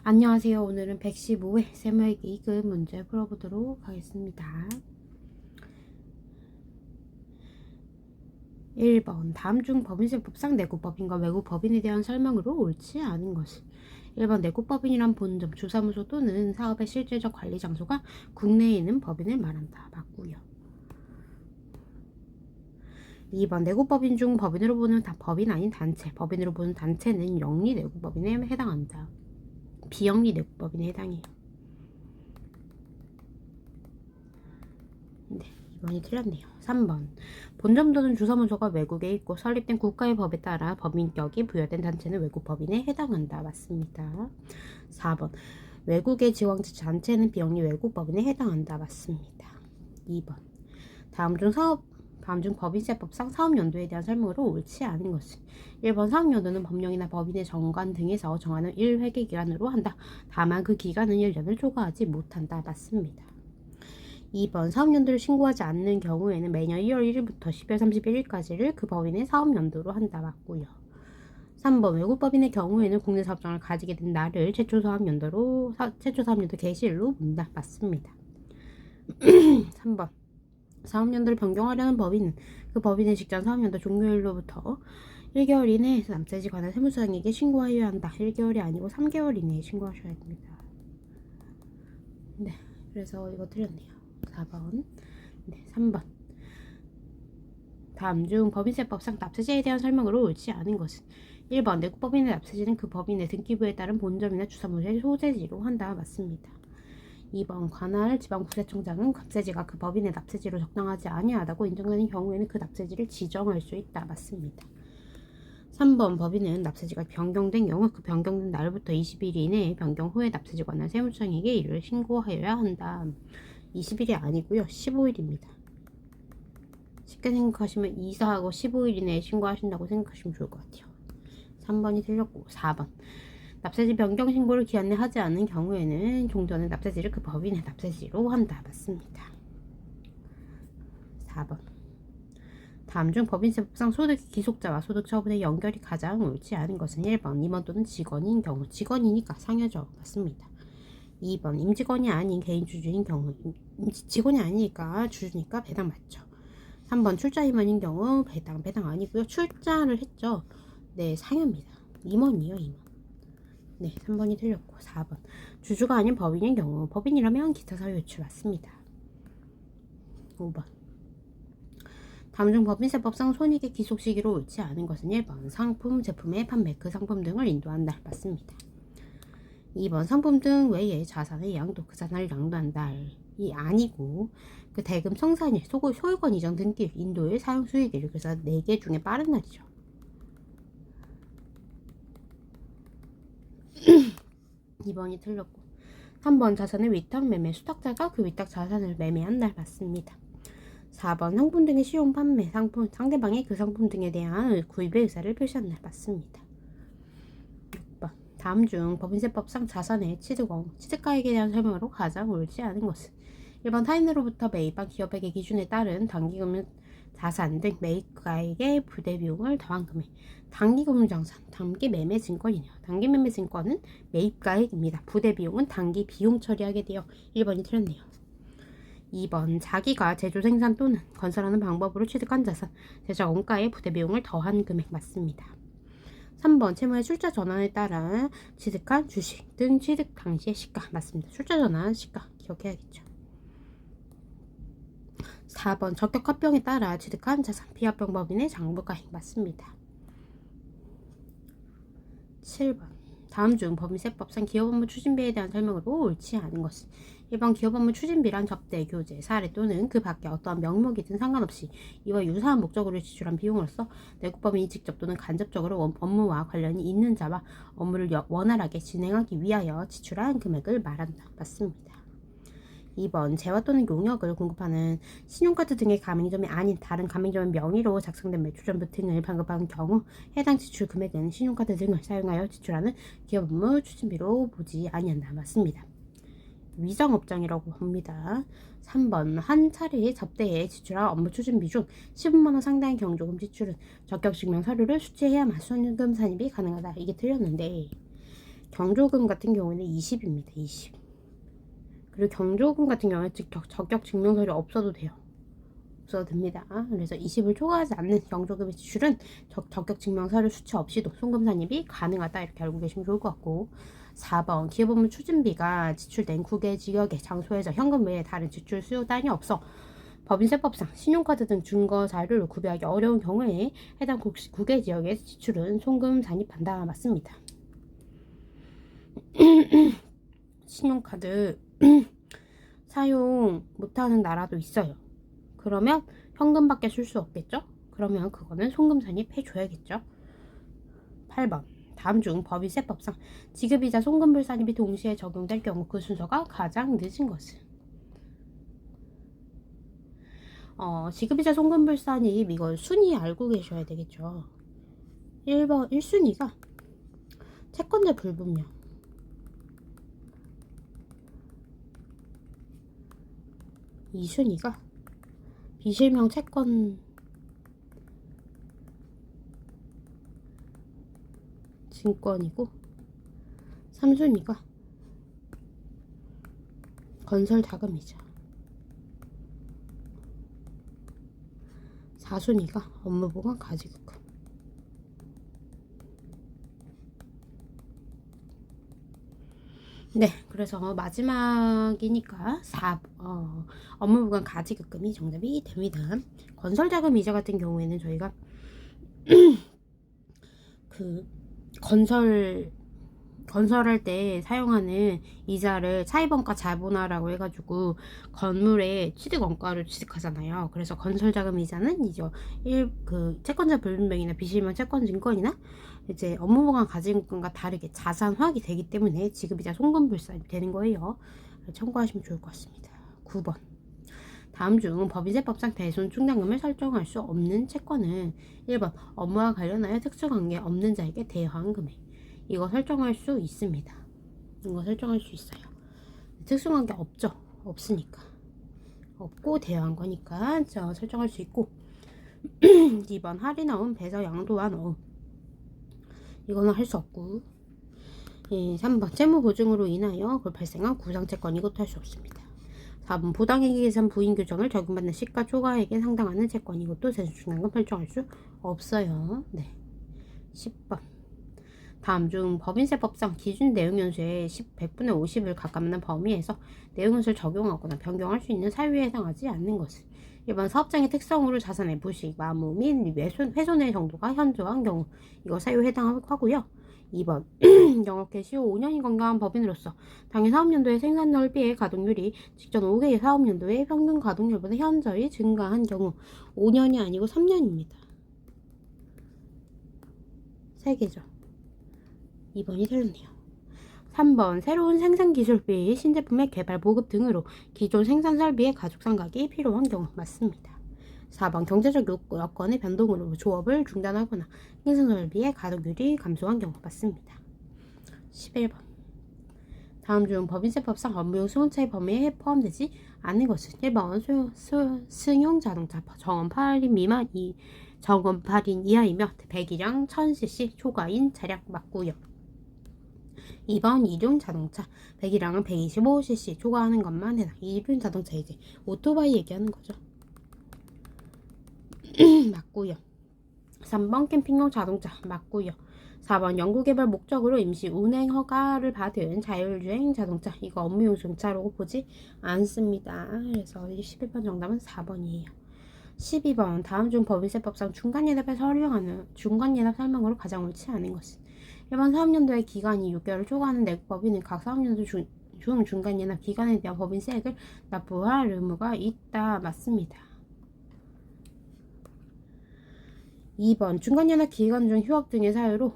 안녕하세요. 오늘은 115회 세무회계 이급 문제 풀어보도록 하겠습니다. 1번 다음 중 법인세법상 내국법인과 외국법인에 대한 설명으로 옳지 않은 것은 1번 내국법인이란 본점, 주사무소 또는 사업의 실질적 관리 장소가 국내에 있는 법인을 말한다. 맞고요. 2번 내국법인 중 법인으로 보는 법인 아닌 단체, 법인으로 보는 단체는 영리 내국법인에 해당한다. 비영리 내국법인에 해당해요. 네, 2번이 틀렸네요. 3번 본점 또는 주사무소가 외국에 있고 설립된 국가의 법에 따라 법인격이 부여된 단체는 외국법인에 해당한다. 맞습니다. 4번 외국의 지원자 단체는 비영리 외국법인에 해당한다. 맞습니다. 2번 다음 중 법인세법상 사업연도에 대한 설명으로 옳지 않은 것은 1번 사업연도는 법령이나 법인의 정관 등에서 정하는 1회계기간으로 한다. 다만 그 기간은 1년을 초과하지 못한다. 맞습니다. 2번 사업연도를 신고하지 않는 경우에는 매년 1월 1일부터 12월 31일까지를 그 법인의 사업연도로 한다. 맞고요. 3번 외국법인의 경우에는 국내 사업장을 가지게 된 날을 최초 사업연도 개시일로 본다. 맞습니다. 3번 사업연도를 변경하려는 법인은 그 법인의 직전 사업연도 종료일로부터 1개월 이내에 남세지 관할 세무서장에게 신고하여야 한다. 1개월이 아니고 3개월 이내에 신고하셔야 됩니다. 네, 그래서 이거 틀렸네요. 4번. 네, 3번. 다음 중 법인세법상 납세제에 대한 설명으로 옳지 않은 것은 1번 내국법인의 납세지는 그 법인의 등기부에 따른 본점이나 주사무소의 소재지로 한다. 맞습니다. 2번 관할 지방국세청장은 납세지가 그 법인의 납세지로 적당하지 아니하다고 인정되는 경우에는 그 납세지를 지정할 수 있다. 맞습니다. 3번 법인은 납세지가 변경된 경우 그 변경된 날부터 20일 이내에 변경 후에 납세지 관할 세무청에게 이를 신고하여야 한다. 20일이 아니고요. 15일입니다. 쉽게 생각하시면 이사하고 15일 이내에 신고하신다고 생각하시면 좋을 것 같아요. 3번이 틀렸고 4번 납세지 변경 신고를 기한 내 하지 않은 경우에는 종전의 납세지를 그 법인의 납세지로 한다. 맞습니다. 4번 다음 중 법인세법상 소득 기속자와 소득 처분의 연결이 가장 옳지 않은 것은 1번 임원 또는 직원인 경우 직원이니까 상여죠. 맞습니다. 2번 임직원이 아닌 개인 주주인 경우 직원이 아니니까 주주니까 배당 맞죠. 3번 출자 임원인 경우 배당 아니고요. 출자를 했죠. 네, 상여입니다. 임원이요, 임원. 네, 3번이 틀렸고 4번 주주가 아닌 법인인 경우 법인이라면 기타 사유 외출 맞습니다. 5번 다음 중 법인세법상 손익의 기속 시기로 옳지 않은 것은 1번 상품, 제품의 판매, 그 상품 등을 인도한 날 맞습니다. 2번 상품 등 외에 자산의 양도, 그 자산을 양도한 날이 아니고 그 대금 청산일, 소유권 이전 등기일, 인도일, 사용 수익일, 그래서 4개 중에 빠른 날이죠. 2번이 틀렸고 3번 자산의 위탁 매매, 수탁자가 그 위탁 자산을 매매한 날 맞습니다. 4번 상품 등의 시용 판매, 상대방의 그 상품 등에 대한 구입의 의사를 표시한 날 맞습니다. 6번 다음 중 법인세법상 자산의 취득가액에 대한 설명으로 가장 옳지 않은 것은 1번 타인으로부터 매입한 기업에게 기준에 따른 단기금융 자산 등 매입가액의 부대비용을 더한 금액. 단기금융자산, 단기매매 증권이네요. 단기매매 증권은 매입가액입니다. 부대비용은 단기 비용 처리하게 돼요. 1번이 틀렸네요. 2번 자기가 제조 생산 또는 건설하는 방법으로 취득한 자산, 제작 원가의 부대비용을 더한 금액 맞습니다. 3번 채무의 출자 전환에 따라 취득한 주식 등 취득 당시의 시가 맞습니다. 출자 전환 시가 기억해야겠죠. 4번 적격 합병에 따라 취득한 자산 비합병 법인의 장부가액 맞습니다. 7번 다음 중 법인세법상 기업업무 추진비에 대한 설명으로 옳지 않은 것은 1번 기업업무 추진비란 접대, 교재, 사례 또는 그 밖에 어떠한 명목이든 상관없이 이와 유사한 목적으로 지출한 비용으로서 내국법인이 직접 또는 간접적으로 업무와 관련이 있는 자와 업무를 원활하게 진행하기 위하여 지출한 금액을 말한다. 맞습니다. 2번 재화 또는 용역을 공급하는 신용카드 등의 가맹점이 아닌 다른 가맹점의 명의로 작성된 매출전부 등을 발급하는 경우 해당 지출 금액은 신용카드 등을 사용하여 지출하는 기업업무 추진비로 보지 아니한다. 맞습니다. 위정업장이라고 합니다. 3번 한 차례의 접대에 지출한 업무 추진비 중 15만원 상당의 경조금 지출은 적격증명 서류를 수취해야만 순금 산입이 가능하다. 이게 틀렸는데 경조금 같은 경우에는 20입니다. 20. 그리고 경조금 같은 경우에 적격 증명서류 없어도 돼요. 없어도 됩니다. 그래서 20을 초과하지 않는 경조금의 지출은 적격 증명서류 수치 없이도 송금 산입이 가능하다. 이렇게 알고 계시면 좋을 것 같고, 4번 기업업무 추진비가 지출된 국외 지역의 장소에서 현금 외에 다른 지출 수단이 없어 법인세법상 신용카드 등 증거 자료를 구별하기 어려운 경우에 해당 국외 지역의 지출은 송금 산입한다. 맞습니다. 신용카드 사용 못하는 나라도 있어요. 그러면 현금밖에 쓸 수 없겠죠? 그러면 그거는 송금 산입해줘야겠죠. 8번 다음 중 법인세법상 지급이자 송금불 산입이 동시에 적용될 경우 그 순서가 가장 늦은 것은? 지급이자 송금불 산입, 이거 순위 알고 계셔야 되겠죠. 1번 1순위가 채권자 불분명, 2순위가 비실명 채권 증권이고, 3순위가 건설 자금이자, 4순위가 업무보관 가지급금. 네, 그래서 마지막이니까 업무보관 가지급금이 정답이 됩니다. 건설자금 이자 같은 경우에는 저희가 그 건설할 때 사용하는 이자를 차입원가 자본화라고 해가지고 건물의 취득원가로 취득하잖아요. 그래서 건설자금 이자는 이제 채권자 불분명이나 비실명 채권 증권이나 이제 업무보관 가지급금과 다르게 자산화하게 되기 때문에 지급이자 송금불산이 되는 거예요. 참고하시면 좋을 것 같습니다. 9번 다음 중 법인세법상 배손 충당금을 설정할 수 없는 채권은 1번 업무와 관련하여 특수관계 없는 자에게 대여한 금액. 이거 설정할 수 있습니다. 이거 설정할 수 있어요. 특수관계 없죠? 없으니까. 없고 대여한 거니까 설정할 수 있고 2번 할인어음, 배서 양도한 어음. 이거는 할 수 없고 3번 채무보증으로 인하여 발생한 구상채권, 이것도 할 수 없습니다. 4번 부당이익 계산 부인 규정을 적용받는 시가 초과액에 상당하는 채권, 이것도 세수충당금 설정할 수 없어요. 네. 10번 다음 중 법인세법상 기준 내용연수의 100분의 50을 가까운 범위에서 내용연수를 적용하거나 변경할 수 있는 사유에 해당하지 않는 것은? 1번 사업장의 특성으로 자산의 부식, 마무 및 훼손의 정도가 현저한 경우, 이거 사유에 해당하고요. 2번 영업 개시 후 5년이 건강한 법인으로서 당해 사업연도의 생산 넓이의 가동률이 직전 5개의 사업연도의 평균 가동률보다 현저히 증가한 경우, 5년이 아니고 3년입니다. 3개죠. 2번이 틀렸네요. 3번 새로운 생산기술 및 신제품의 개발 보급 등으로 기존 생산 설비의 가족 상각이 필요한 경우, 맞습니다. 4번 경제적 여건의 변동으로 조업을 중단하거나 생산 설비의 가동률이 감소한 경우, 맞습니다. 11번 다음 중 법인세법상 업무용 승용차의 범위에 포함되지 않는 것은? 1번 승용자동차 정원 8인 미만 정원 8인 이하이며 배기량 1000cc 초과인 차량, 맞고요. 2번 이륜 자동차 배기량은 125cc 초과하는 것만 해당. 이륜 자동차 이제 오토바이 얘기하는 거죠. 맞고요. 3번 캠핑용 자동차, 맞고요. 4번 연구개발 목적으로 임시 운행 허가를 받은 자율주행 자동차, 이거 업무용 승차로 보지 않습니다. 그래서 11번 정답은 4번이에요. 12번 다음 중 법인세법상 중간예납에 설명하는 중간예납 설명으로 가장 옳지 않은 것은? 1번 사업연도의 기간이 6개월을 초과하는 내국법인은 각 사업연도 중간예납 기간에 대한 법인세액을 납부할 의무가 있다. 맞습니다. 2번 중간연합 기간 중 휴업 등의 사유로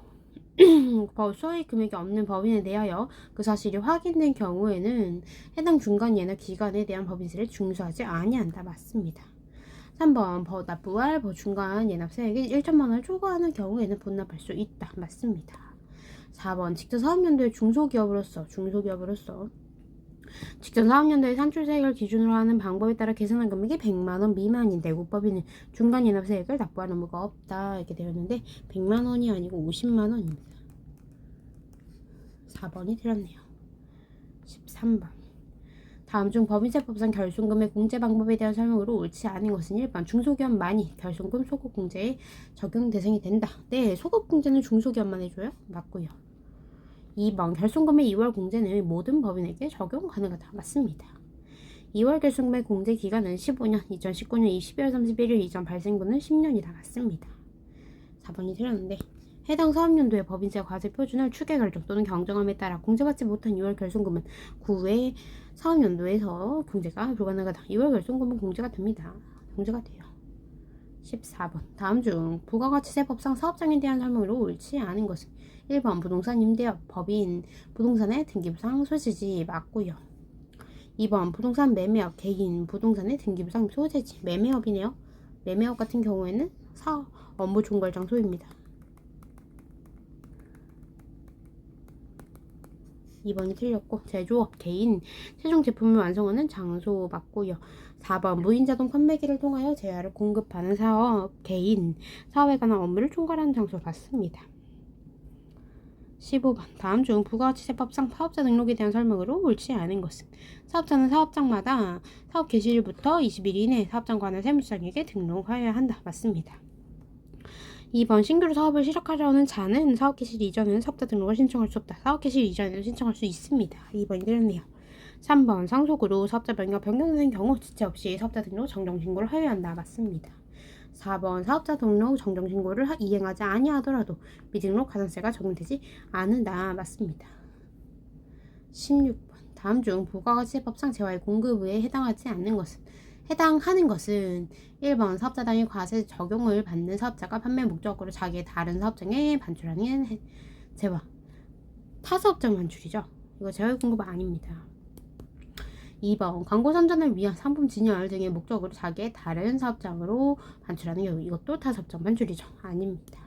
수익 금액이 없는 법인에 대하여 그 사실이 확인된 경우에는 해당 중간연합 기간에 대한 법인세를 중수하지 아니한다. 맞습니다. 3번 납부할 중간연합세액이 1천만 원을 초과하는 경우에는 본납할 수 있다. 맞습니다. 4번 직전 사업연도의 중소기업으로서 직전 사업연도의 산출세액을 기준으로 하는 방법에 따라 계산한 금액이 100만원 미만인 내국법인은 중간연합세액을 납부할 의무가 없다. 이렇게 되었는데 100만원이 아니고 50만원입니다. 4번이 틀렸네요. 13번. 다음 중 법인세법상 결손금의 공제 방법에 대한 설명으로 옳지 않은 것은 1번 중소기업 많이 결손금 소급 공제에 적용 대상이 된다. 네, 소급 공제는 중소기업만 해줘요? 맞고요. 2번 결손금의 2월 공제는 모든 법인에게 적용 가능하다. 맞습니다. 2월 결손금의 공제 기간은 15년, 2019년 12월 31일 이전 발생분은 10년이다. 맞습니다. 4번이 틀렸는데 해당 사업연도의 법인세 과세 표준을 추계 결정 또는 경정함에 따라 공제받지 못한 2월 결손금은 그 후에 사업연도에서 공제가 불가능하다. 2월 결손금은 공제가 됩니다. 공제가 돼요. 14번. 다음 중 부가가치세법상 사업장에 대한 설명으로 옳지 않은 것은 1번 부동산 임대업 법인 부동산의 등기부상 소재지. 맞고요. 2번 부동산 매매업 개인 부동산의 등기부상 소재지. 매매업이네요. 매매업 같은 경우에는 사업 업무 총괄 장소입니다. 2번이 틀렸고 제조업 개인 최종 제품을 완성하는 장소 맞고요. 4번 무인자동 판매기를 통하여 재화를 공급하는 사업 개인 사업에 관한 업무를 총괄하는 장소 맞습니다. 15번. 다음 중 부가가치세법상 사업자 등록에 대한 설명으로 옳지 않은 것은 사업자는 사업장마다 사업 개시일부터 20일 이내 사업장관을 세무서장에게 등록하여야 한다. 맞습니다. 2번 신규로 사업을 시작하려는 자는 사업 개시 이전에는 사업자 등록을 신청할 수 없다. 사업 개시 이전에는 신청할 수 있습니다. 2번이 틀렸네요. 3번 상속으로 사업자 명의가 변경된 경우 지체 없이 사업자 등록 정정신고를 하여야 한다. 맞습니다. 4번 사업자 등록 정정신고를 이행하지 아니하더라도 미등록 가산세가 적용되지 않는다. 맞습니다. 16번 다음 중 부가가치세법상 재화의 공급에 해당하는 것은 1번 사업자 단위 과세 적용을 받는 사업자가 판매 목적으로 자기의 다른 사업장에 반출하는 재화 타사업장 반출이죠. 이거 재화의 공급 아닙니다. 2번 광고 선전을 위한 상품 진열 등의 목적으로 자기의 다른 사업장으로 반출하는 경우 이것도 타사업장 반출이죠. 아닙니다.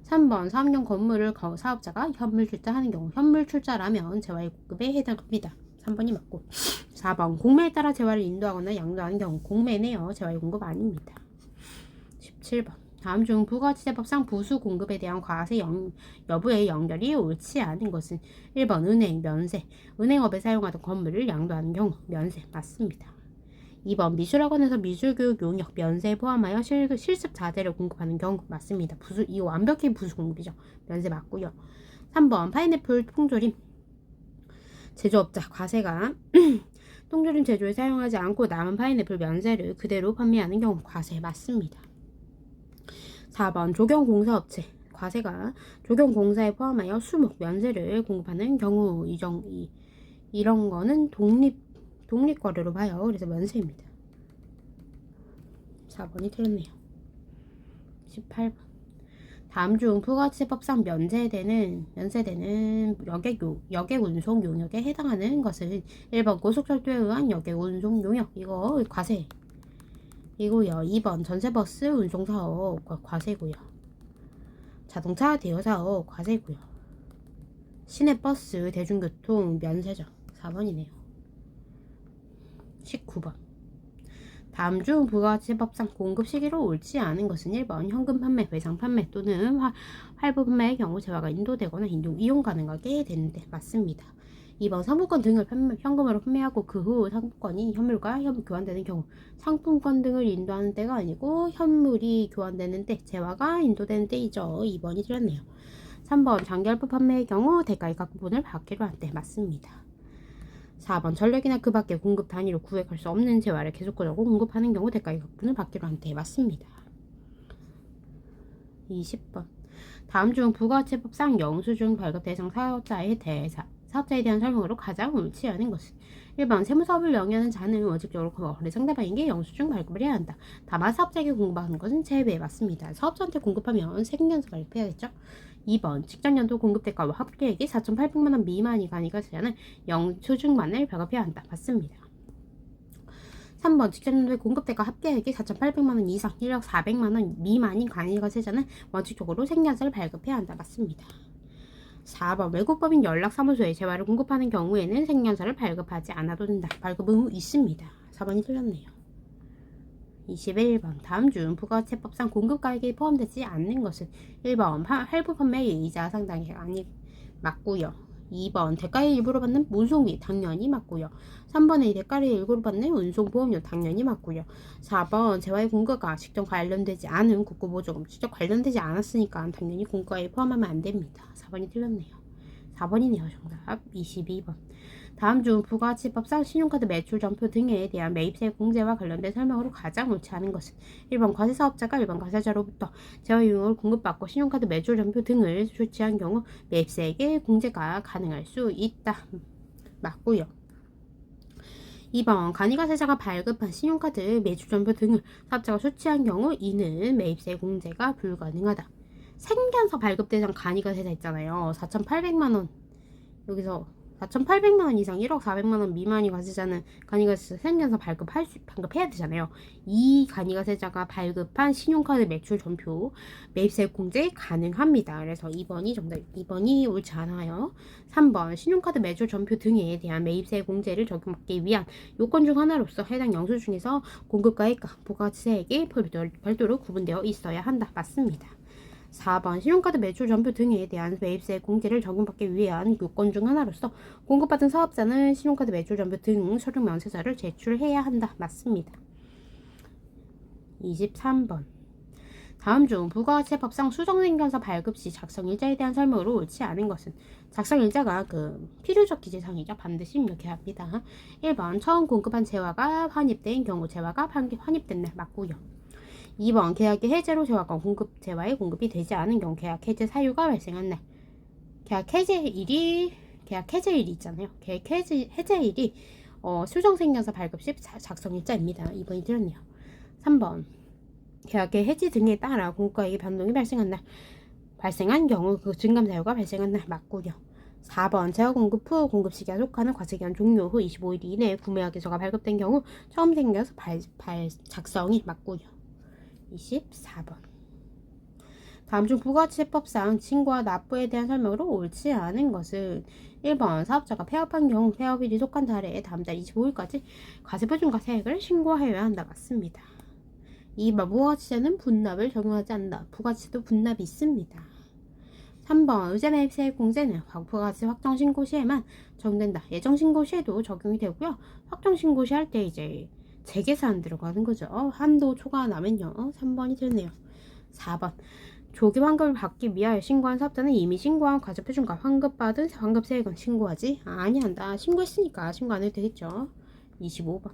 3번 사업용 건물을 사업자가 현물 출자하는 경우 현물 출자라면 재화의 공급에 해당합니다. 3번이 맞고 4번 공매에 따라 재화를 인도하거나 양도하는 경우 공매네요. 재화의 공급 아닙니다. 17번 다음 중 부가가치세법상 부수 공급에 대한 과세 여부의 연결이 옳지 않은 것은 1번 은행 면세 은행업에 사용하던 건물을 양도하는 경우 면세 맞습니다. 2번 미술학원에서 미술교육 용역 면세에 포함하여 실습 자재를 공급하는 경우 맞습니다. 이거 완벽히 부수 공급이죠. 면세 맞고요. 3번 파인애플 통조림 제조업자 과세가 통조림 제조에 사용하지 않고 남은 파인애플 면세를 그대로 판매하는 경우 과세 맞습니다. 4번 조경공사업체 과세가 조경공사에 포함하여 수목 면세를 공급하는 경우 이런 거는 독립거래로 봐요. 그래서 면세입니다. 4번이 틀렸네요. 18번 다음 중 부가가치세법상 면세되는 여객 운송 용역에 해당하는 것은 1번 고속철도에 의한 여객 운송 용역 이거 과세 이고요. 2번 전세버스 운송사업 과세고요. 자동차 대여사업 과세고요. 시내버스 대중교통 면세죠. 4번이네요. 19번 다음 중 부가가치세법상 공급 시기로 옳지 않은 것은 1번 현금 판매, 외상 판매 또는 할부 판매의 경우 재화가 인도되거나 이용 가능하게 되는데 맞습니다. 2번 상품권 등을 현금으로 판매하고 그 후 상품권이 현물과 교환되는 경우 상품권 등을 인도하는 때가 아니고 현물이 교환되는 때 재화가 인도되는 때이죠. 2번이 틀렸네요. 3번 장기할부 판매의 경우 대가의 각 부분을 받기로 한 때 맞습니다. 4번 전력이나 그 밖의 공급 단위로 구획할 수 없는 재화를 계속적으로 공급하는 경우 대가의 각분을 받기로 한 때 맞습니다. 20번 다음 중 부가가치세법상 영수증 발급 대상 사업자에 대한 설명으로 가장 옳지 않은 것은 1번 세무사업을 영위하는 자는 원칙적으로 거래 상대방에게 영수증 발급을 해야 한다. 다만 사업자에게 공급하는 것은 제외 맞습니다. 사업자한테 공급하면 세금연수 발급해야겠죠. 2번 직전연도 공급대가와 합계액이 4,800만원 미만이 가능하지않은 영수증만을 발급해야 한다. 맞습니다. 3번 직전연도의 공급대가 합계액이 4,800만원 이상 1억 400만원 미만이 가능하지않은 원칙적으로 생년사를 발급해야 한다. 맞습니다. 4번 외국법인 연락사무소에 재화를 공급하는 경우에는 생년사를 발급하지 않아도 된다. 발급 의무 있습니다. 4번이 틀렸네요. 21번 다음 중 부가가치세법상 공급가액에 포함되지 않는 것은 1번 할부 판매의 이자 상당액 아니 맞고요. 2번 대가의 일부를 받는 운송비 당연히 맞고요. 3번에 대가의 일부를 받는 운송보험료 당연히 맞고요. 4번 재화의 공과가 직접 관련되지 않은 국고보조금 직접 관련되지 않았으니까 당연히 공과에 포함하면 안 됩니다. 4번이 틀렸네요. 4번이네요. 정답 22번. 다음 중 부가가치법상 신용카드 매출 전표 등에 대한 매입세 공제와 관련된 설명으로 가장 옳지 않은 것은 1번 과세사업자가 1번 과세자로부터 재화유용을 공급받고 신용카드 매출 전표 등을 출시한 경우 매입세액의 공제가 가능할 수 있다. 맞고요. 2번 간이가세자가 발급한 신용카드 매출 전표 등을 사업자가 수취한 경우 이는 매입세 공제가 불가능하다. 생겨서 발급대상 간이가세자 있잖아요. 4,800만원 여기서 4,800만원 이상 1억 400만원 미만이 과세자는 간이가세자 생겨서 발급해야 되잖아요. 이 간이가세자가 발급한 신용카드 매출 전표 매입세 공제 가능합니다. 그래서 2번이 정답 2번이 옳지 않아요. 3번 신용카드 매출 전표 등에 대한 매입세 공제를 적용받기 위한 요건 중 하나로서 해당 영수증에서 공급가액과 부가세액이 별도로 구분되어 있어야 한다. 맞습니다. 4번 신용카드 매출 전표 등에 대한 매입세 공제를 적용받기 위한 요건 중 하나로서 공급받은 사업자는 신용카드 매출 전표 등 서류 면세서를 제출해야 한다. 맞습니다. 23번 다음 중 부가가치법상 수정생겨서 발급 시 작성일자에 대한 설명으로 옳지 않은 것은 작성일자가 필요적 기재사항이죠. 반드시 입력해야 합니다. 1번 처음 공급한 재화가 환입된 경우 재화가 환입된 날 맞고요. 2번 계약의 해제로 재화권 공급 재화의 공급이 되지 않은 경우 계약 해제 사유가 발생한 날 계약 해제일이 있잖아요. 계약 해제일이 수정생겨서 발급 시 작성일자입니다. 2번이 틀렸네요. 3번 계약의 해지 등에 따라 공가액의 변동이 발생한 경우 그 증감 사유가 발생한 날 맞고요. 4번 재화 공급 후 공급 시기가 속하는 과세기간 종료 후 25일 이내에 구매하 기서가 발급된 경우 처음 생겨서 작성이 맞고요. 24번 다음 중 부가가치세법상 신고와 납부에 대한 설명으로 옳지 않은 것은 1번 사업자가 폐업한 경우 폐업일이 속한 달에 다음 달 25일까지 과세표준과 세액을 신고하여야 한다. 맞습니다. 2번 부가가치세는 분납을 적용하지 않는다. 부가가치세도 분납이 있습니다. 3번 의제매입세액 공제는 부가가치 확정신고 시에만 적용된다. 예정신고 시에도 적용이 되고요. 확정신고 시 할 때 이제 재계산 들어가는 거죠. 한도 초과하면요. 3번이 되네요. 4번 조기 환급을 받기 위하여 신고한 사업자는 이미 신고한 과세표준과 환급받은 환급세액은 신고하지 아니한다. 신고했으니까 신고 안 해도 되겠죠. 25번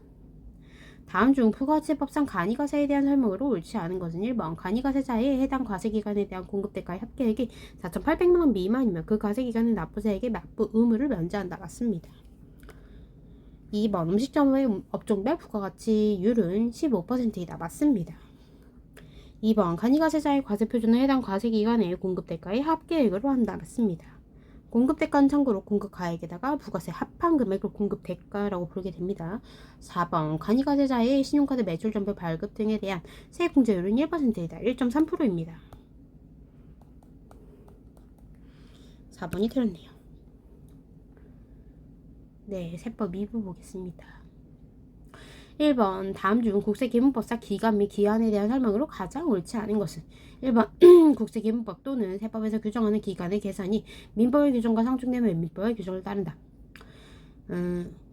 다음 중 부가가치법상 간이가세에 대한 설명으로 옳지 않은 것은 1번 간이가세자의 해당 과세기간에 대한 공급대가의 합계액이 4,800만원 미만이면 그 과세기간의 납부세액의 납부 의무를 면제한다. 맞습니다. 2번 음식점의 업종별 부가가치율은 15%이다. 맞습니다. 2번 간이가세자의 과세표준은 해당 과세기간의 공급대가의 합계액으로 한다. 맞습니다. 공급대가는 참고로 공급가액에다가 부가세 합한 금액을 공급대가라고 부르게 됩니다. 4번 간이가세자의 신용카드 매출 전표 발급 등에 대한 세액공제율은 1%이다. 1.3%입니다. 4번이 틀렸네요. 네, 세법 2부 보겠습니다. 1번 다음 중 국세기본법상 기간 및 기한에 대한 설명으로 가장 옳지 않은 것은 1번 국세기본법 또는 세법에서 규정하는 기간의 계산이 민법의 규정과 상충되면 민법의 규정을 따른다.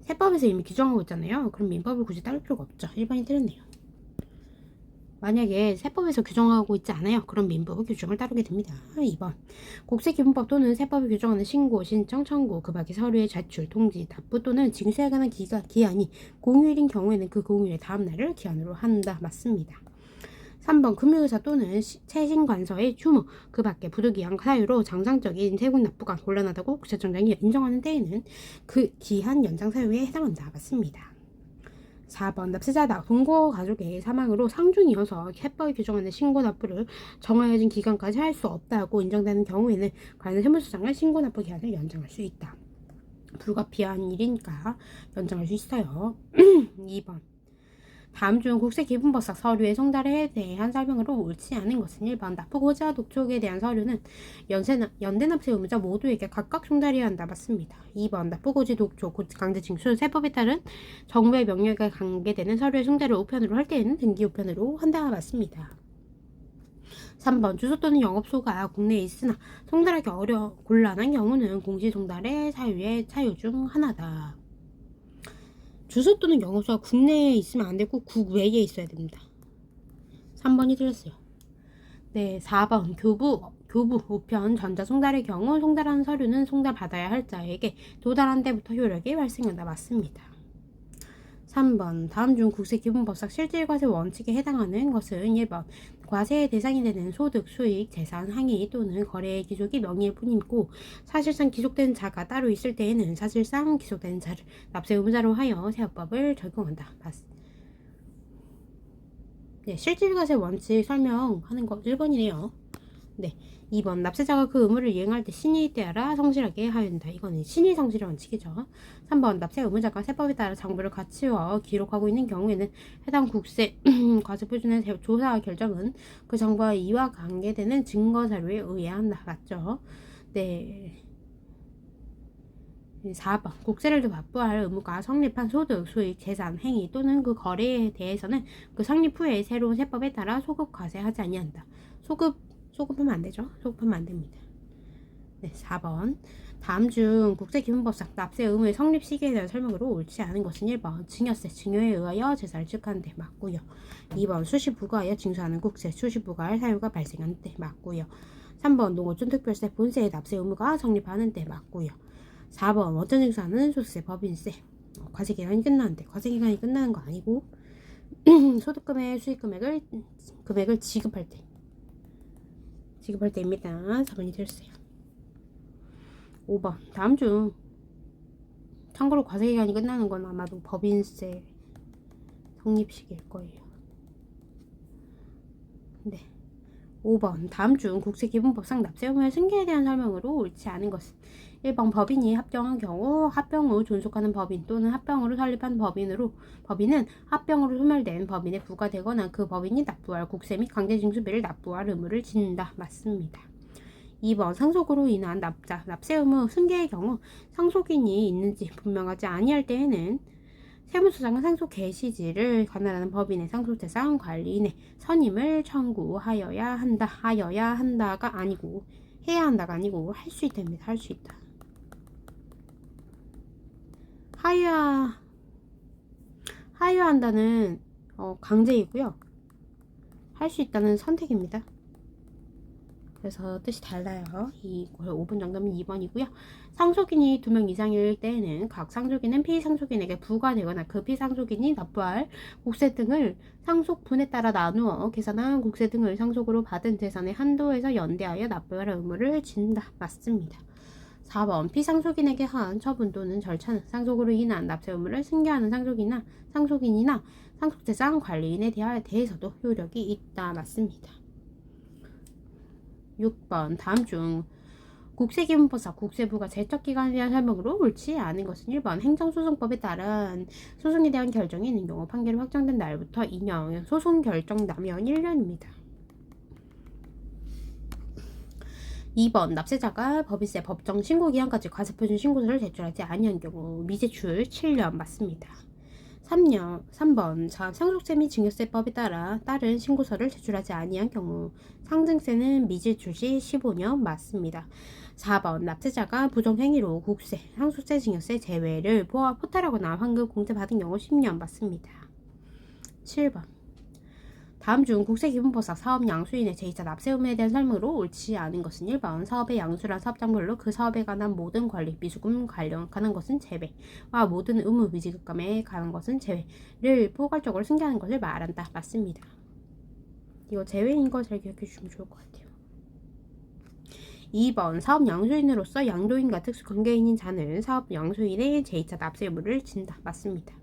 세법에서 이미 규정하고 있잖아요. 그럼 민법을 굳이 따를 필요가 없죠. 1번이 틀렸네요. 만약에 세법에서 규정하고 있지 않아요. 그럼 민법의 규정을 따르게 됩니다. 2번 국세기본법 또는 세법이 규정하는 신고, 신청, 청구, 그 밖의 서류의 제출, 통지, 납부 또는 징수에 관한 기한이 공휴일인 경우에는 그 공휴일의 다음 날을 기한으로 한다. 맞습니다. 3번 금융회사 또는 채신관서의 휴무, 그 밖의 부득이한 사유로 정상적인 세금 납부가 곤란하다고 국세청장이 인정하는 때에는 그 기한 연장 사유에 해당한다. 맞습니다. 4번 납세자다. 동거 가족의 사망으로 상중이어서 세법이 규정하는 신고 납부를 정해진 기간까지 할 수 없다고 인정되는 경우에는 관련 세무서장은 신고 납부 기한을 연장할 수 있다. 불가피한 일이니까 연장할 수 있어요. 2번 다음 중 국세기본법상 서류의 송달에 대한 설명으로 옳지 않은 것은 1번 납부고지와 독촉에 대한 서류는 연대납세 의무자 모두에게 각각 송달해야 한다. 맞습니다. 2번 납부고지, 독촉, 강제징수, 세법에 따른 정부의 명령에 관계되는 서류의 송달을 우편으로 할 때에는 등기 우편으로 한다. 맞습니다. 3번 주소 또는 영업소가 국내에 있으나 송달하기 곤란한 경우는 공시송달의 사유 중 하나다. 주소 또는 영업소가 국내에 있으면 안 되고 국외에 있어야 됩니다. 3번이 틀렸어요. 네, 4번 교부 우편 전자송달의 경우 송달하는 서류는 송달받아야 할 자에게 도달한 때부터 효력이 발생한다. 맞습니다. 3번 다음 중 국세기본법상 실질과세 원칙에 해당하는 것은 1번 과세의 대상이 되는 소득, 수익, 재산, 항의 또는 거래의 기속이 명의일 뿐이고 사실상 기속된 자가 따로 있을 때에는 사실상 기속된 자를 납세 의무자로 하여 세법을 적용한다. 네, 실질과세 원칙 설명하는 거 1번이네요. 네, 2번 납세자가 그 의무를 이행할 때 신의에 따라 성실하게 하여야 한다. 이거는 신의 성실의 원칙이죠. 3번 납세 의무자가 세법에 따라 장부를 갖추어 기록하고 있는 경우에는 해당 국세 과세 표준의 조사 결정은 그 장부와 이와 관계되는 증거 자료에 의해야 한다. 맞죠? 네. 4번 국세를 납부할 의무가 성립한 소득, 수익, 재산, 행위 또는 그 거래에 대해서는 그 성립 후에 새로운 세법에 따라 소급 과세하지 아니한다. 소급하면 안 되죠. 소급하면 안 됩니다. 네, 4번 다음 중 국세기본법상 납세 의무의 성립 시기에 대한 설명으로 옳지 않은 것은 1번 증여세, 증여에 의하여 재산을 취득하는데 맞고요. 2번 수시 부과하여 징수하는 국세, 수시 부과할 사유가 발생하는데 맞고요. 3번 농어촌특별세, 본세의 납세 의무가 성립하는데 맞고요. 4번 원전 징수하는 소득세, 법인세, 과세기간이 끝나는데 과세기간이 끝나는 거 아니고 소득금의 수익금액을 지급할 때입니다. 4번이 되었어요. 5번 다음 중 참고로 과세기간이 끝나는 건 아마도 법인세 성립식일 거예요. 네. 5번 다음 중 국세기본법상 납세 의무의 승계에 대한 설명으로 옳지 않은 것은 1번 법인이 합병한 경우 합병 후 존속하는 법인 또는 합병으로 설립한 법인은 합병으로 소멸된 법인에 부과되거나 그 법인이 납부할 국세 및 강제징수비를 납부할 의무를 짓는다. 맞습니다. 2번 상속으로 인한 납세 의무 승계의 경우 상속인이 있는지 분명하지 아니할 때에는 세무서장은 상속 개시지를 관할하는 법인의 상속재산 관리인의 선임을 청구하여야 한다가 아니고 해야 한다가 아니고 할 수 있답니다. 할 수 있다. 하여한다는 강제이고요. 할 수 있다는 선택입니다. 그래서 뜻이 달라요. 5번 정답은 2번이고요. 상속인이 2명 이상일 때에는 각 상속인은 피상속인에게 부과되거나 그 피상속인이 납부할 국세 등을 상속분에 따라 나누어 계산한 국세 등을 상속으로 받은 재산의 한도에서 연대하여 납부할 의무를 진다. 맞습니다. 4번 피상속인에게 한 처분 또는 절차는 상속으로 인한 납세 의무를 승계하는 상속인이나 상속재산 관리인에 대해서도 효력이 있다. 맞습니다. 6번 다음 중 국세기본법상 국세부가 제척기간에 대한 설명으로 옳지 않은 것은 1번 행정소송법에 따른 소송에 대한 결정이 있는 경우 판결이 확정된 날부터 2년, 소송 결정 나면 1년입니다. 2번 납세자가 법인세 법정 신고기한까지 과세표준 신고서를 제출하지 아니한 경우 미제출 7년. 맞습니다. 3번 상속세 및 증여세법에 따른 신고서를 제출하지 아니한 경우 상증세는 미제출 시 15년. 맞습니다. 4번 납세자가 부정행위로 국세, 상속세, 증여세 제외를 포탈하거나 환급 공제받은 경우 10년. 맞습니다. 7번 다음 중 국세기본법상 사업 양수인의 제2차 납세 의무에 대한 설명으로 옳지 않은 것은 1번 사업의 양수란 사업장별로 그 사업에 관한 모든 관리, 미수금 관한 것은 제외와 모든 의무 미지급감에 관한 것은 제외를 포괄적으로 승계하는 것을 말한다. 맞습니다. 이거 제외인 거 잘 기억해 주시면 좋을 것 같아요. 2번 사업 양수인으로서 양도인과 특수관계인인 자는 사업 양수인의 제2차 납세 의무를 진다. 맞습니다.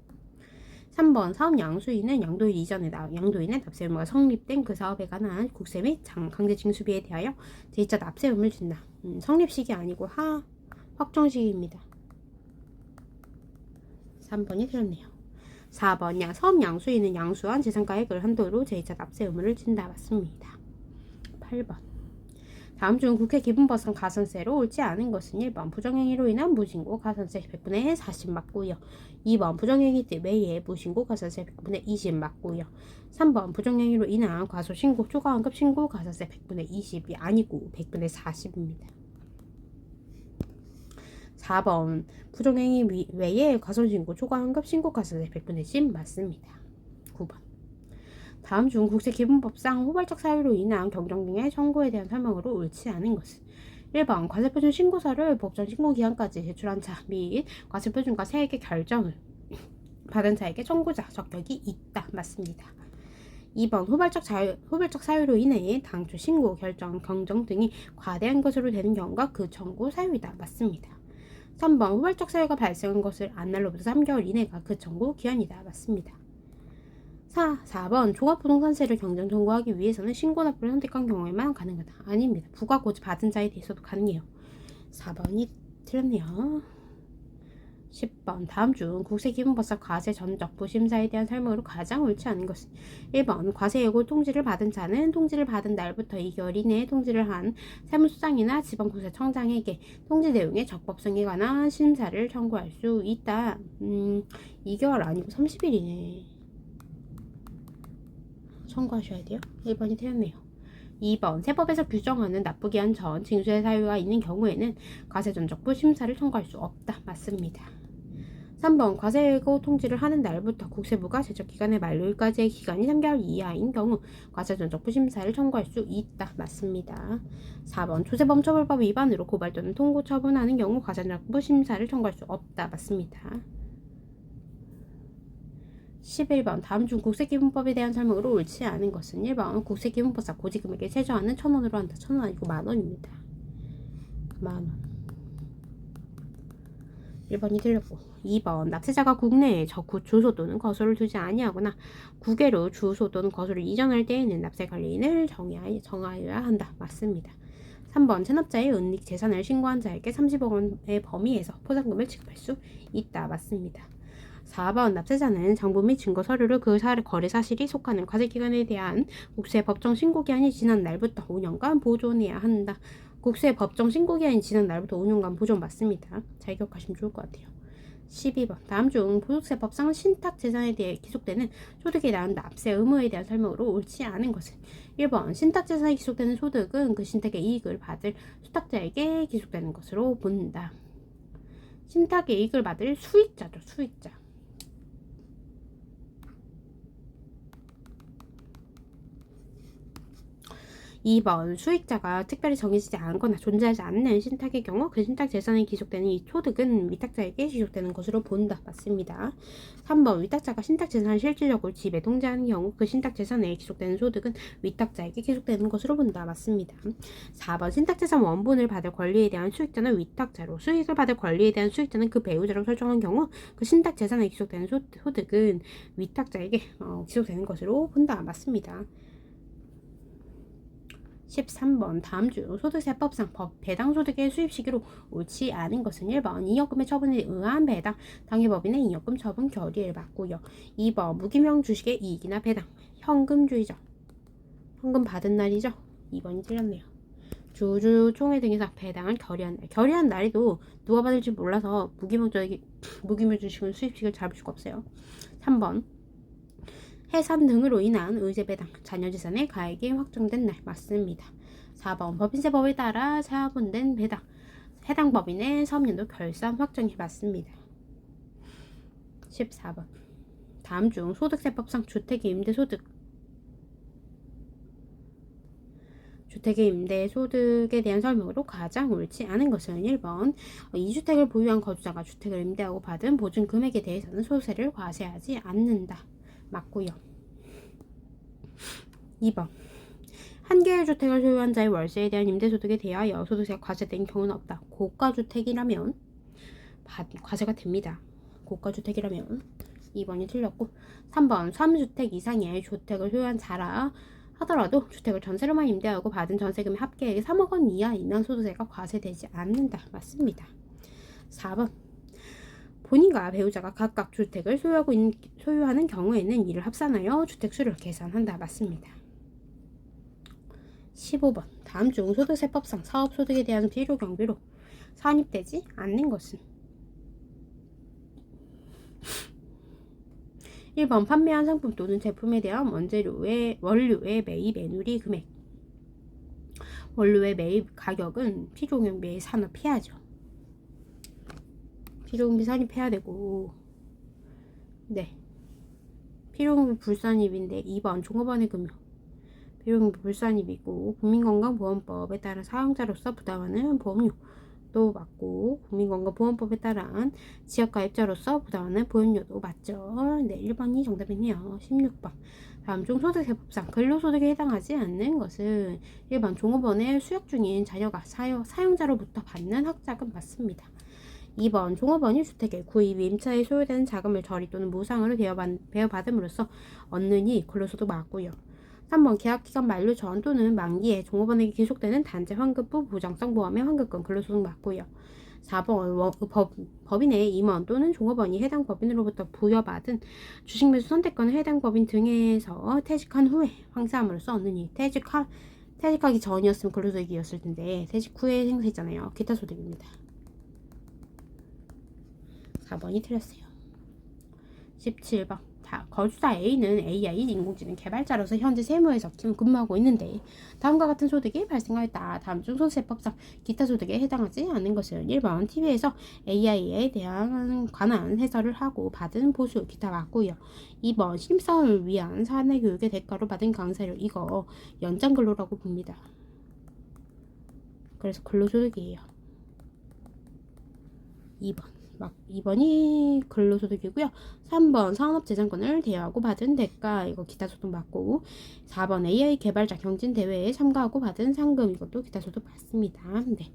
3번 사업 양수인은 양도일 이전에 양도인의 납세 의무가 성립된 그 사업에 관한 국세 및 강제징수비에 대하여 제2차 납세 의무를 진다. 성립식이 아니고 확정식입니다. 3번이 틀렸네요. 4번 사업 양수인은 양수한 재산가액을 한도로 제2차 납세 의무를 진다. 맞습니다. 8번 다음 중 국회 기본법상 가산세로 옳지 않은 것은 1번 부정행위로 인한 무신고 가산세 100분의 40 맞고요. 2번 부정행위 외에 무신고 가산세 100분의 20 맞고요. 3번 부정행위로 인한 과소신고 초과환급 신고 가산세 100분의 20이 아니고 100분의 40입니다. 4번 부정행위 외에 과소신고 초과환급 신고 가산세 100분의 10 맞습니다. 9번 다음 중 국세기본법상 후발적 사유로 인한 경정등의 청구에 대한 설명으로 옳지 않은 것은 1번 과세표준 신고서를 법정 신고기한까지 제출한 자 및 과세표준과 세액의 결정을 받은 자에게 청구자 적격이 있다. 맞습니다. 2번 후발적 사유로 인해 당초 신고, 결정, 경정 등이 과대한 것으로 되는 경우가 그 청구 사유이다. 맞습니다. 3번 후발적 사유가 발생한 것을 안 날로부터 3개월 이내가 그 청구 기한이다. 맞습니다. 4번 종합부동산세를 경정 청구하기 위해서는 신고 납부를 선택한 경우에만 가능하다. 아닙니다. 부과 고지 받은 자에 대해서도 가능해요. 4번이 틀렸네요. 10번 다음 중 국세기본법상 과세 전적 부심사에 대한 설명으로 가장 옳지 않은 것은 1번 과세 예고 통지를 받은 자는 통지를 받은 날부터 2개월 이내에 통지를 한 세무서장이나 지방국세청장에게 통지 내용의 적법성에 관한 심사를 청구할 수 있다. 2개월 아니고 30일이네. 청구하셔야 돼요. 1번이 틀렸네요. 2번 세법에서 규정하는 납부기한 전 징수의 사유가 있는 경우에는 과세전적부 심사를 청구할 수 없다. 맞습니다. 3번 과세예고 통지를 하는 날부터 국세부가 제적기간의 만료일까지의 기간이 3개월 이하인 경우 과세전적부 심사를 청구할 수 있다. 맞습니다. 4번 조세범처벌법 위반으로 고발 또는 통고 처분하는 경우 과세전적부 심사를 청구할 수 없다. 맞습니다. 11번 다음 중 국세기본법에 대한 설명으로 옳지 않은 것은 1번 국세기본법상 고지금액의 최저한은 1,000원으로 한다. 1,000원 아니고 만원입니다. 만원. 1번이 틀렸고 2번 납세자가 국내에 적후 주소 또는 거소를 두지 아니하거나 국외로 주소 또는 거소를 이전할 때에는 납세관리인을 정하여야 한다. 맞습니다. 3번 체납자의 은닉 재산을 신고한 자에게 30억 원의 범위에서 포상금을 지급할 수 있다. 맞습니다. 4번 납세자는 장부 및 증거 서류를 그 거래 사실이 속하는 과세기간에 대한 국세 법정 신고기한이 지난 날부터 5년간 보존해야 한다. 국세 법정 신고기한이 지난 날부터 5년간 보존 맞습니다. 잘 기억하시면 좋을 것 같아요. 12번 다음 중 소득세법상 신탁재산에 대해 기속되는 소득에 대한 납세 의무에 대한 설명으로 옳지 않은 것은 1번 신탁재산에 기속되는 소득은 그 신탁의 이익을 받을 수탁자에게 기속되는 것으로 본다. 신탁의 이익을 받을 수익자죠. 수익자. 2번 수익자가 특별히 정해지지 않거나 존재하지 않는 신탁의 경우 그 신탁 재산에 기속되는 이 소득은 위탁자에게 기속되는 것으로 본다. 맞습니다. 3번 위탁자가 신탁 재산을 실질적으로 지배 통제하는 경우 그 신탁 재산에 기속되는 소득은 위탁자에게 기속되는 것으로 본다. 맞습니다. 4번 신탁 재산 원본을 받을 권리에 대한 수익자는 위탁자로 수익을 받을 권리에 대한 수익자는 그 배우자로 설정한 경우 그 신탁 재산에 기속되는 소득은 위탁자에게 기속되는 것으로 본다. 맞습니다. 13번 다음 중 소득세법상 배당소득의 수입 시기로 옳지 않은 것은 1번 잉여금의 처분에 의한 배당 당해법인의 잉여금 처분 결의를 맞고요. 2번 무기명 주식의 이익이나 배당 현금주의죠. 현금 받은 날이죠. 2번이 틀렸네요. 주주총회 등에서 배당을 결의한 날에도 누가 받을지 몰라서 무기명 주식은 수입식을 잡을 수가 없어요. 3번 해산 등으로 인한 의제배당, 자녀재산의 가액이 확정된 날 맞습니다. 4번 법인세법에 따라 차분된 배당, 해당 법인의 사업연도 결산 확정이 맞습니다. 14번 다음 중 소득세법상 주택의 임대소득에 대한 설명으로 가장 옳지 않은 것은 1번 2주택을 보유한 거주자가 주택을 임대하고 받은 보증 금액에 대해서는 소득세를 과세하지 않는다. 맞고요. 2번 한 개의 주택을 소유한 자의 월세에 대한 임대소득에 대하여 소득세가 과세된 경우는 없다. 고가주택이라면 과세가 됩니다. 고가주택이라면 2번이 틀렸고 3번 3주택 이상의 주택을 소유한 자라 하더라도 주택을 전세로만 임대하고 받은 전세금의 합계액이 3억 원 이하이면 소득세가 과세되지 않는다. 맞습니다. 4번 본인과 배우자가 각각 주택을 소유하는 경우에는 이를 합산하여 주택수를 계산한다. 맞습니다. 15번. 다음 중 소득세법상 사업소득에 대한 필요 경비로 산입되지 않는 것은 1번 판매한 상품 또는 제품에 대한 원료의 매입 애누리 금액. 원료의 매입 가격은 필요경비의 산업해야죠. 필요경비 산입해야 되고, 네, 필요경비 불산입인데 2번 종업원의 금융. 필요경비 불산입이고 국민건강보험법에 따른 사용자로서 부담하는 보험료도 맞고 국민건강보험법에 따른 지역가입자로서 부담하는 보험료도 맞죠. 네, 1번이 정답이네요. 16번. 다음 중 소득세법상 근로소득에 해당하지 않는 것은 1번 종업원의 수역 중인 자녀가 사용자로부터 받는 학자금 맞습니다. 2번 종업원이 주택의 구입, 임차에 소요되는 자금을 저리 또는 무상으로 대여받음으로써 얻는 이 근로소득 맞고요. 3번 계약기간 만료 전 또는 만기에 종업원에게 기속되는 단체 환급부 보장성 보험의 환급금 근로소득 맞고요. 4번 법인의 임원 또는 종업원이 해당 법인으로부터 부여받은 주식매수 선택권을 해당 법인 등에서 퇴직한 후에 황사함으로써 얻는 이 퇴직하기 전이었으면 근로소득이었을 텐데 퇴직 후에 생성했잖아요. 기타 소득입니다. 4번이 틀렸어요. 17번. 거주자 A는 AI 인공지능 개발자로서 현재 세무에서 근무하고 있는데 다음과 같은 소득이 발생하였다. 다음 중 소득세법상 기타 소득에 해당하지 않는 것은 1번 TV에서 AI에 관한 해설을 하고 받은 보수 기타 맞고요. 2번 신입사원을 위한 사내 교육의 대가로 받은 강사료 이거 연장 근로라고 봅니다. 그래서 근로소득이에요. 2번이 근로소득이고요. 3번 산업재산권을 대여하고 받은 대가 이거 기타소득 맞고 4번 AI 개발자 경진대회에 참가하고 받은 상금 이것도 기타소득 맞습니다. 네.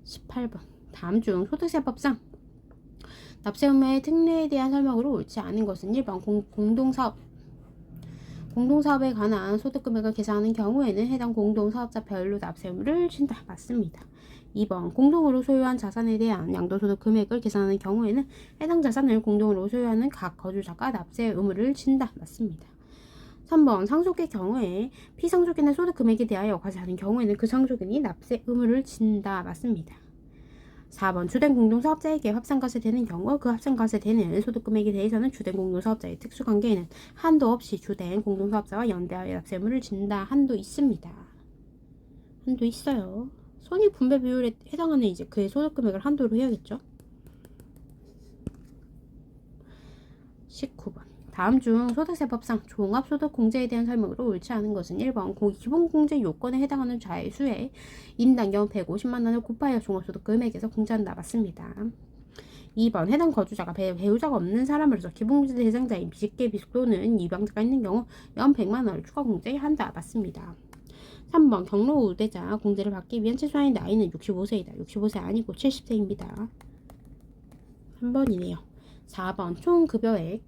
18번 다음 중 소득세법상 납세 의무의 특례에 대한 설명으로 옳지 않은 것은 1번 공동사업에 관한 소득금액을 계산하는 경우에는 해당 공동사업자별로 납세 의무를 진다. 맞습니다. 2번 공동으로 소유한 자산에 대한 양도소득 금액을 계산하는 경우에는 해당 자산을 공동으로 소유하는 각 거주자가 납세 의무를 진다. 맞습니다. 3번 상속의 경우에 피상속인의 소득 금액에 대하여 과세하는 경우에는 그 상속인이 납세 의무를 진다. 맞습니다. 4번 주된 공동사업자에게 합산과세되는 경우 그 합산과세되는 소득금액에 대해서는 주된 공동사업자의 특수관계에는 한도 없이 주된 공동사업자와 연대하여 납세 의무를 진다. 한도 있습니다. 한도 있어요. 손익분배 비율에 해당하는 이제 그의 소득금액을 한도로 해야겠죠. 19번 다음 중 소득세법상 종합소득공제에 대한 설명으로 옳지 않은 것은 1번 기본공제 요건에 해당하는 자의 수에 인당 연 150만원을 곱하여 종합소득 금액에서 공제한다. 맞습니다. 2번 해당 거주자가 배우자가 없는 사람으로서 기본공제 대상자인 비직계 비숙 또는 입양자가 있는 경우 연 100만원을 추가 공제한다. 맞습니다. 3번 경로 우대자 공제를 받기 위한 최소한의 나이는 65세이다. 65세 아니고 70세입니다. 3번이네요. 4번 총 급여액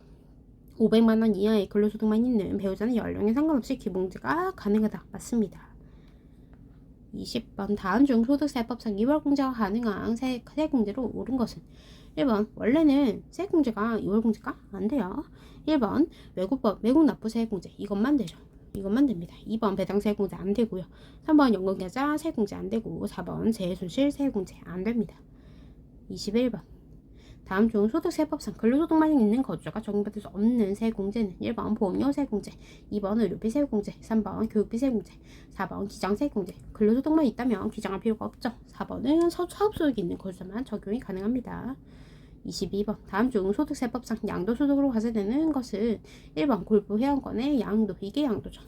500만원 이하의 근로소득만 있는 배우자는 연령에 상관없이 기본공제가 가능하다. 맞습니다. 20번 다음 중 소득세법상 2월 공제가 가능한 세공제로 옳은 것은 1번 원래는 세공제가 2월 공제가 안 돼요. 1번 외국 납부 세공제 이것만 되죠. 이것만 됩니다. 2번 배당 세공제 안 되고요. 3번 연금계좌 세공제 안 되고 4번 재해손실 세공제 안 됩니다. 21번 다음 중 소득세법상 근로소득만 있는 거주자가 적용받을 수 없는 세공제는 1번 보험료 세공제, 2번 의료비 세공제, 3번 교육비 세공제, 4번 기장 세공제. 근로소득만 있다면 기장할 필요가 없죠. 4번은 사업소득이 있는 거주자만 적용이 가능합니다. 22번 다음 중 소득세법상 양도소득으로 과세되는 것은 1번 골프 회원권의 양도 이게 양도죠.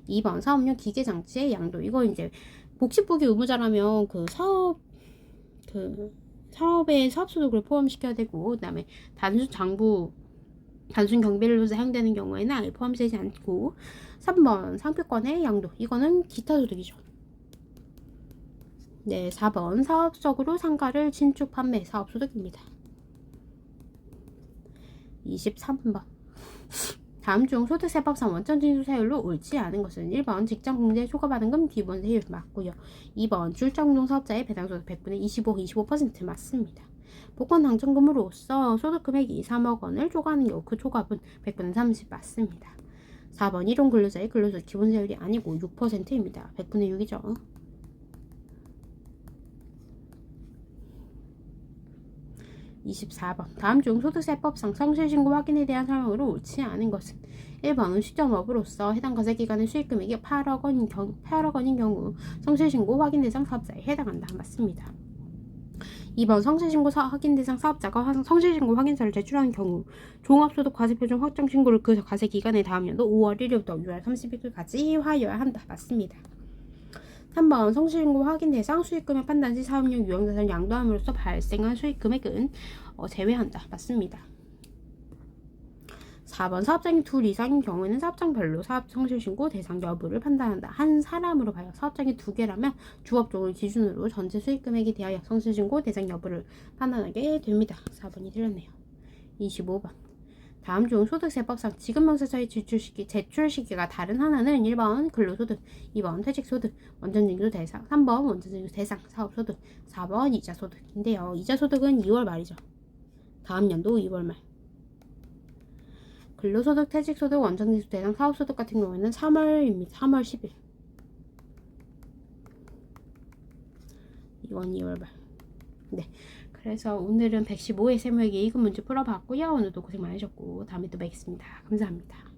2번 사업용 기계장치의 양도 이거 이제 복식부기 의무자라면 사업에 사업소득을 포함시켜야 되고 그 다음에 단순 경비로 사용되는 경우에는 아예 포함되지 않고 3번 상표권의 양도 이거는 기타 소득이죠. 네, 4번 사업적으로 상가를 신축 판매 사업소득입니다. 23번 다음 중 소득세법상 원천징수세율로 옳지 않은 것은 1번 직장공제 초과받은금 기본세율 맞고요. 2번 출자공동사업자의 배당소득 100분의 25% 맞습니다. 복권 당첨금으로써 소득금액이 3억 원을 초과하는 경우 그 초과분 100분의 30 맞습니다. 4번 일용 근로자의 근로소 기본세율이 아니고 6%입니다. 100분의 6이죠. 24번 다음 중 소득세법상 성실신고 확인에 대한 설명으로 옳지 않은 것은 1번 음식점업으로서 해당 과세기간의 수익금액이 8억 원인 경우 성실신고 확인 대상 사업자에 해당한다. 맞습니다. 2번 성실신고 확인 대상 사업자가 성실신고 확인서를 제출하는 경우 종합소득 과세표준 확정 신고를 그 과세기간의 다음 연도 5월 1일부터 6월 30일까지 하여야 한다. 맞습니다. 3번 성실신고 확인 대상 수익금액 판단 시 사업용 유형자산 양도함으로써 발생한 수익금액은 제외한다. 맞습니다. 4번 사업장이 둘 이상인 경우에는 사업장별로 사업 성실신고 대상 여부를 판단한다. 한 사람으로 봐요. 사업장이 두 개라면 주업종을 기준으로 전체 수익금액에 대하여 성실신고 대상 여부를 판단하게 됩니다. 4번이 틀렸네요. 25번 다음 중 소득세법상 지급명세서의 제출 시기가 다른 하나는 1번 근로소득, 2번 퇴직소득, 원전징수 대상, 3번 원전징수 대상 사업소득, 4번 이자소득인데요. 이자소득은 2월 말이죠. 다음 연도 2월 말. 근로소득, 퇴직소득, 원전징수 대상 사업소득 같은 경우에는 3월입니다. 3월 10일. 이건 2월 말. 네. 그래서 오늘은 115의 세무회계 2급 문제 풀어봤고요. 오늘도 고생 많으셨고 다음에 또 뵙겠습니다. 감사합니다.